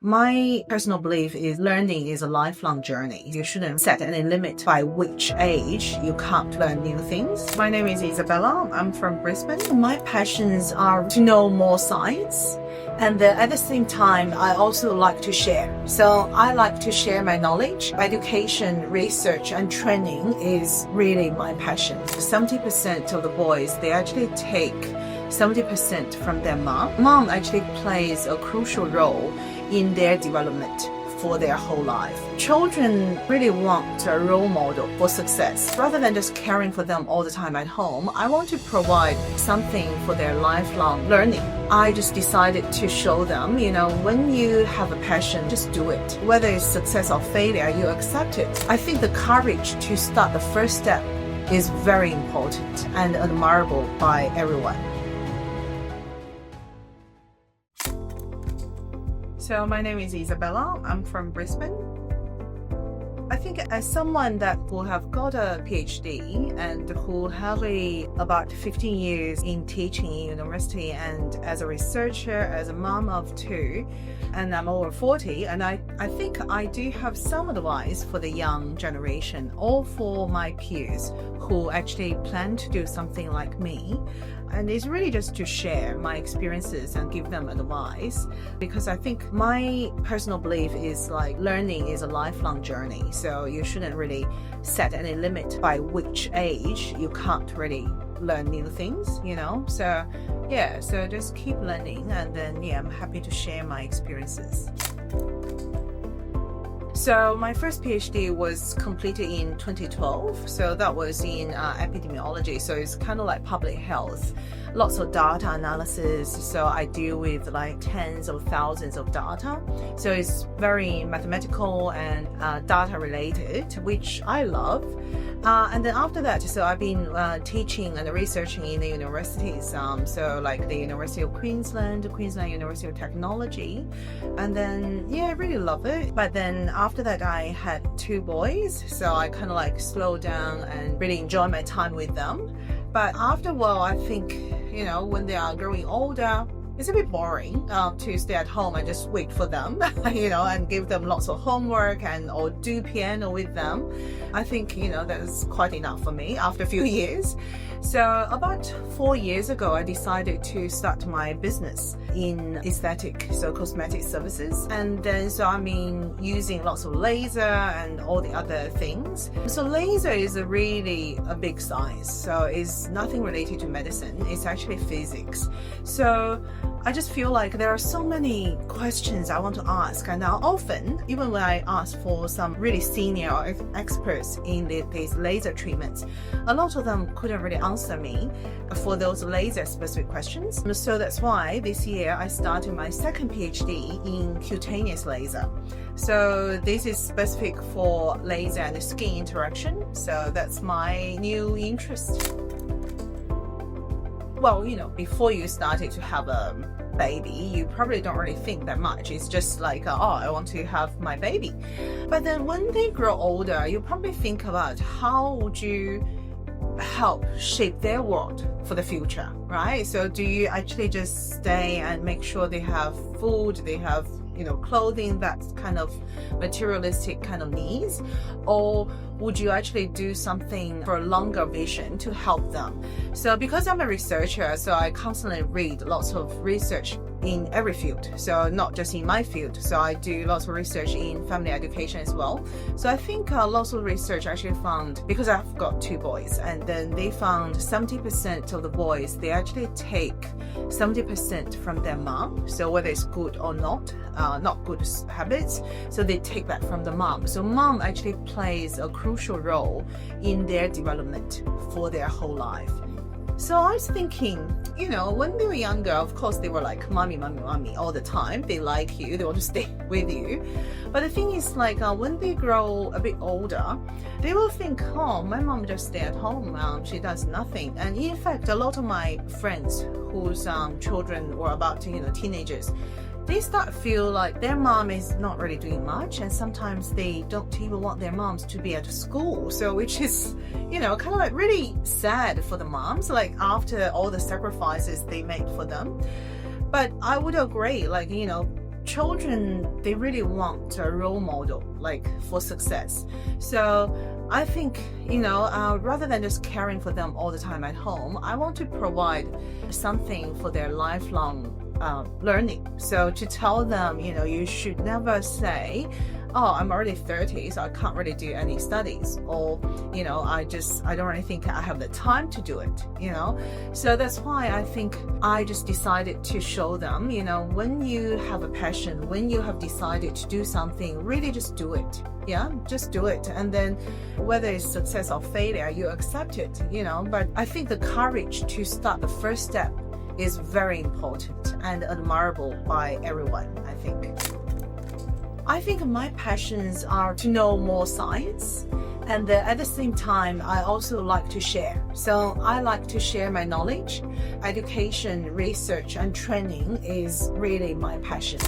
My personal belief is learning is a lifelong journey. You shouldn't set any limit by which age you can't learn new things. My name is Isabella. I'm from Brisbane. My passions are to know more science. And at the same time, I also like to share. So I like to share my knowledge. Education, research, and training is really my passion. 70% of the boys, they actually take 70% from their mom. Mom actually plays a crucial role in their development for their whole life. Children really want a role model for success. Rather than just caring for them all the time at home, I want to provide something for their lifelong learning. I just decided to show them, when you have a passion, just do it. Whether it's success or failure, you accept it. I think the courage to start the first step is very important and admirable by everyone. So my name is Isabella. I'm from Brisbane. I think as someone that who have got a PhD and who have about 15 years in teaching in university and as a researcher, as a mom of two, and I'm over 40, and I think I do have some advice for the young generation or for my peers who actually plan to do something like me. And it's really just to share my experiences and give them advice, because I think my personal belief is learning is a lifelong journey. So you shouldn't really set any limit by which age you can't really learn new things, So just keep learning, and then I'm happy to share my experiences. So my first PhD was completed in 2012. So that was in epidemiology. So it's kind of like public health, lots of data analysis. So I deal with tens of thousands of data. So it's very mathematical and data related, which I love. And then after that, so I've been teaching and researching in the universities. So the University of Queensland, Queensland University of Technology. And then, I really love it. But then after that, I had two boys. So I kind of slowed down and really enjoy my time with them. But after a while, I think, when they are growing older, it's a bit boring to stay at home and just wait for them, and give them lots of homework or do piano with them. I think, that's quite enough for me after a few years. So about 4 years ago, I decided to start my business in aesthetic, so cosmetic services. And then, so I mean, using lots of laser and all the other things. So laser is really a big science. So it's nothing related to medicine. It's actually physics. So I just feel like there are so many questions I want to ask, and now often, even when I ask for some really senior experts in these laser treatments, a lot of them couldn't really answer me for those laser specific questions. So that's why this year I started my second PhD in cutaneous laser. So this is specific for laser and skin interaction. So that's my new interest. Well, before you started to have a baby, you probably don't really think that much. It's just I want to have my baby. But then when they grow older, you probably think about how would you help shape their world for the future, right? So do you actually just stay and make sure they have food, they have clothing, that kind of materialistic kind of needs? Or would you actually do something for a longer vision to help them? So because I'm a researcher, so I constantly read lots of research in every field, so not just in my field. So I do lots of research in family education as well. So I think lots of research actually found, because I've got two boys, and then they found 70% of the boys, they actually take 70% from their mom. So whether it's good or not good habits, so they take that from the mom. So mom actually plays a crucial role in their development for their whole life. So I was thinking, when they were younger, of course they were like mommy, mommy, mommy all the time. They like you, they want to stay with you. But the thing is, when they grow a bit older, they will think, oh, my mom just stay at home, she does nothing. And in fact, a lot of my friends whose children were about teenagers, they start to feel like their mom is not really doing much, and sometimes they don't even want their moms to be at school. So which is, kind of really sad for the moms, after all the sacrifices they made for them. But I would agree, children, they really want a role model, like for success. So I think, rather than just caring for them all the time at home, I want to provide something for their lifelong learning. So to tell them, you should never say, oh, I'm already 30, so I can't really do any studies, or I don't really think I have the time to do it. So that's why I think I just decided to show them, when you have a passion, when you have decided to do something, really just do it. Just do it, and then whether it's success or failure, you accept it. But I think the courage to start the first step is very important and admirable by everyone, I think my passions are to know more science, and at the same time, I also like to share. So I like to share my knowledge. Education, research, and training is really my passion.